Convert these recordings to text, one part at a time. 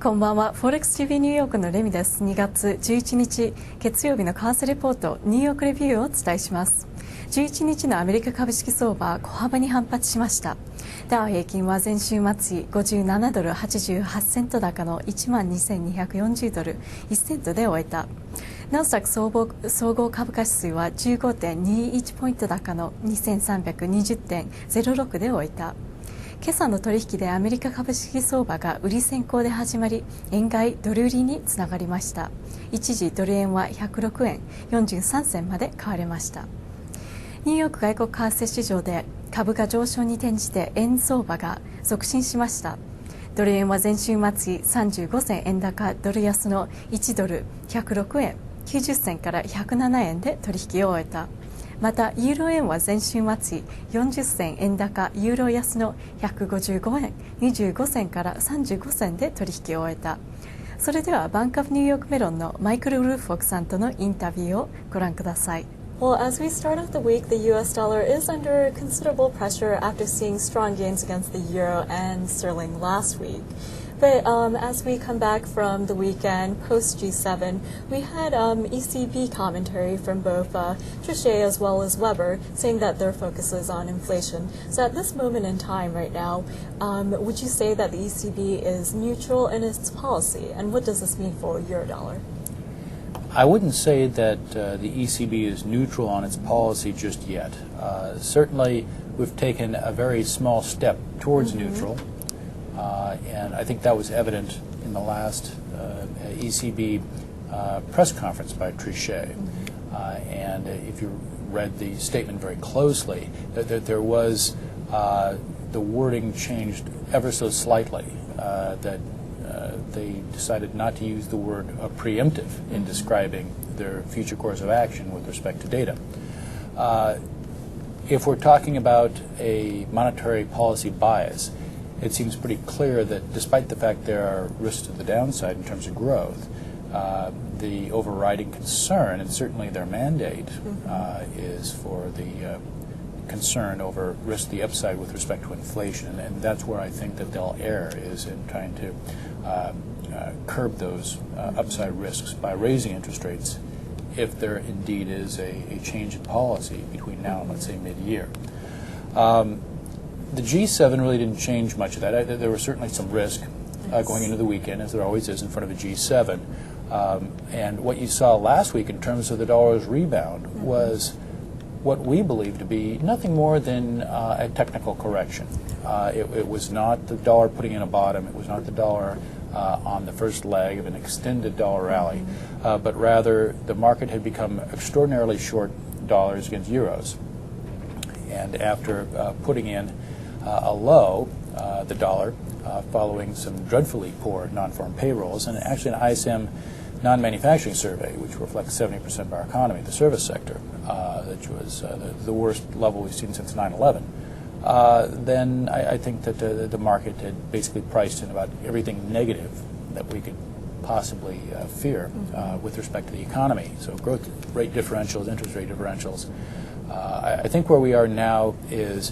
こんばんは。フォレックス TV ニューヨークのレミです。2月11日月曜日の為替レポートニューヨークレビューをお伝えします。11日のアメリカ株式相場小幅に反発しました。ダウ平均は前週末57ドル88セント高の 12,240 ドル1セントで終えた。ナスダック総合株価指数は 15.21 ポイント高の 2320.06 で終えた。今朝の取引でアメリカ株式相場が売り先行で始まり、円買いドル売りにつながりました。一時ドル円は106円43銭まで買われました。ニューヨーク外国為替市場で株価上昇に転じて円相場が続伸しました。ドル円は前週末35銭円高ドル安の1ドル106円90銭から107円で取引を終えた。またユーロ円は前週末40銭円高ユーロ安の155円25銭から35銭で取引を終えた。それではバンクオブニューヨークメロンのマイクル・ルーフォークさんとのインタビューをご覧ください。Well, as we start off the week, the U.S. dollar is under considerable pressure after seeing strong gains against the euro and sterling last week. But as we come back from the weekend post G7, we had ECB commentary from both Trichet as well as Weber saying that their focus is on inflation. So at this moment in time right now, would you say that the ECB is neutral in its policy? And what does this mean for Eurodollar? I wouldn't say that the ECB is neutral on its policy just yet. Certainly, we've taken a very small step towards neutral, and I think that was evident in the last ECB press conference by Trichet. And if you read the statement very closely, there was the wording changed ever so slightly, that they decided not to use the word preemptive in describing their future course of action with respect to data. If we're talking about a monetary policy bias, it seems pretty clear that despite the fact there are risks to the downside in terms of growth, the overriding concern, and certainly their mandate, is for the concern over risk to the upside with respect to inflation, and that's where I think that they'll err, is in trying to curb those upside risks by raising interest rates if there indeed is a change in policy between now and, let's say, mid-year. The G7 really didn't change much of that. There was certainly some risk going into the weekend, as there always is in front of a G7. And what you saw last week in terms of the dollar's rebound was what we believe to be nothing more than a technical correction. It was not the dollar putting in a bottom. It was not the dollar on the first leg of an extended dollar rally, but rather the market had become extraordinarily short dollars against euros. And after putting in a low, the dollar, following some dreadfully poor non-farm payrolls, and actually an ISM non-manufacturing survey, which reflects 70% of our economy, the service sector, which was the worst level we've seen since 9/11, then I think that the market had basically priced in about everything negative that we could possibly fear with respect to the economy. So growth rate differentials, interest rate differentials. I think where we are now is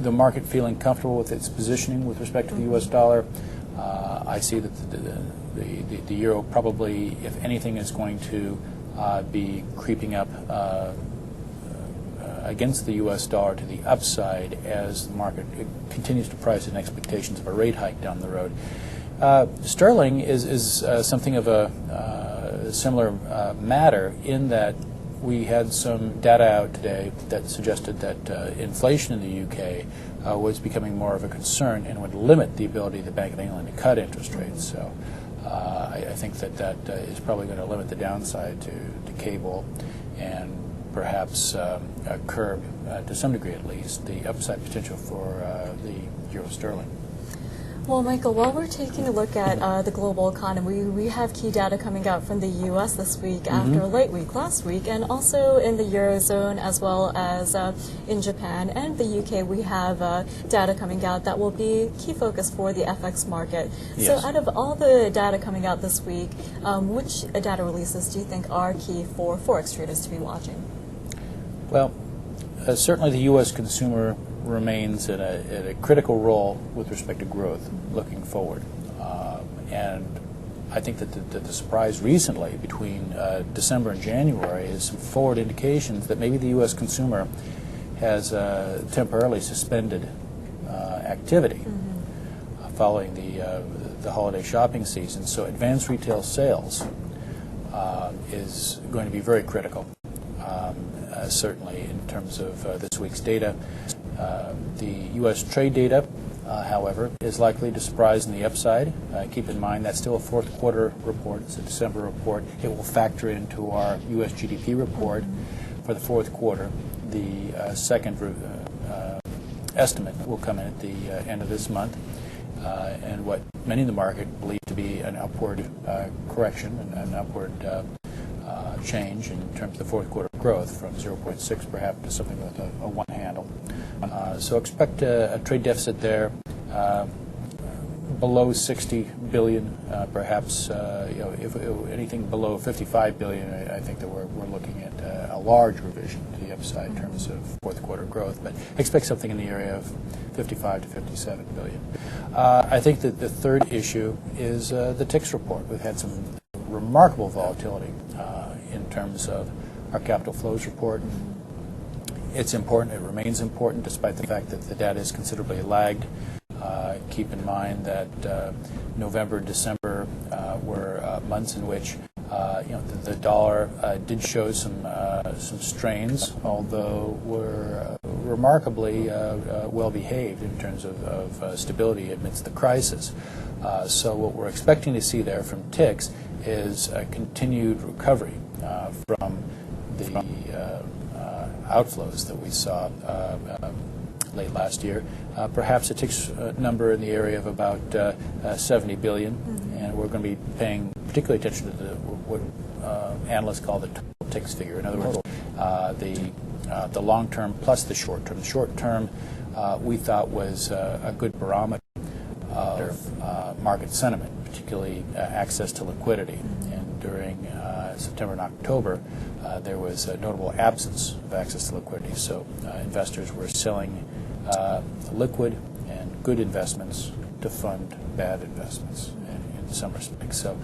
the market feeling comfortable with its positioning with respect to the U.S. dollar. I see that the euro probably, if anything, is going to be creeping up against the U.S. dollar to the upside as the market continues to price in expectations of a rate hike down the road. Sterling is something of a similar matter in that we had some data out today that suggested that inflation in the UK was becoming more of a concern and would limit the ability of the Bank of England to cut interest rates. So I think that is probably going to limit the downside to cable and perhaps curb, to some degree at least, the upside potential for the euro sterling. Well, Michael, while we're taking a look at the global economy, we have key data coming out from the U.S. this week after a late week last week, and also in the Eurozone as well as in Japan and the U.K. we have data coming out that will be key focus for the FX market. Yes. So out of all the data coming out this week, which data releases do you think are key for Forex traders to be watching? Well, certainly the U.S. consumer remains in a critical role with respect to growth looking forward. And I think that the surprise recently between December and January is some forward indications that maybe the U.S. consumer has temporarily suspended activity following the holiday shopping season. So advanced retail sales is going to be very critical, certainly in terms of this week's data. The U.S. trade data, however, is likely to surprise in the upside. Keep in mind that's still a fourth quarter report. It's a December report. It will factor into our U.S. GDP report for the fourth quarter. The second estimate will come in at the end of this month. And what many in the market believe to be an upward correction and an upward change in terms of the fourth quarter growth from 0.6 perhaps to something with a one handle. So expect a trade deficit there below 60 billion, perhaps if anything below 55 billion, I think that we're looking at a large revision to the upside in terms of fourth quarter growth, but expect something in the area of 55 to 57 billion. I think that the third issue is the TICS report. We've had some remarkable volatility in terms of our capital flows report. It's important, it remains important, despite the fact that the data is considerably lagged. Keep in mind that November and December were months in which the dollar did show some strains, although were remarkably well behaved in terms of stability amidst the crisis. So what we're expecting to see there from TICS is a continued recovery from the outflows that we saw late last year. Perhaps a TICS number in the area of about 70 billion, and we're going to be paying particular attention to what analysts call the total TICS figure. In other words, the long term plus the short term. The short term we thought was a good barometer of market sentiment, particularly access to liquidity. And during September and October, there was a notable absence of access to liquidity. So investors were selling liquid and good investments to fund bad investments in some respects. So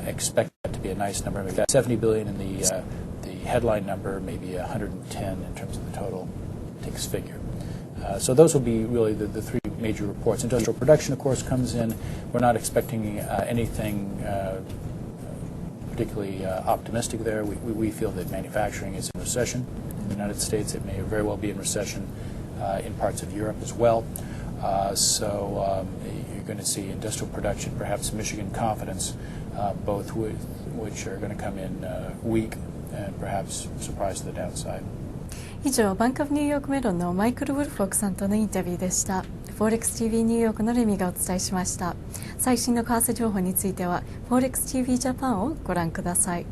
expect that to be a nice number. Maybe 70 billion in the headline number, maybe 110 in terms of the total TICS figure. So those will be really the three major reports. Industrial production, of course, comes in. We're not expecting anything particularly optimistic there. We feel that manufacturing is in recession in the United States. It may very well be in recession in parts of Europe as well. So you're going to see industrial production, perhaps Michigan confidence, both which are going to come in weak and perhaps surprise to the downside. 以上、バンクオブニューヨークメロンのマイクル・ウルフォークさんとのインタビューでした。ForexTV ニューヨークのレミがお伝えしました。最新の為替情報については ForexTV ジャパンをご覧ください。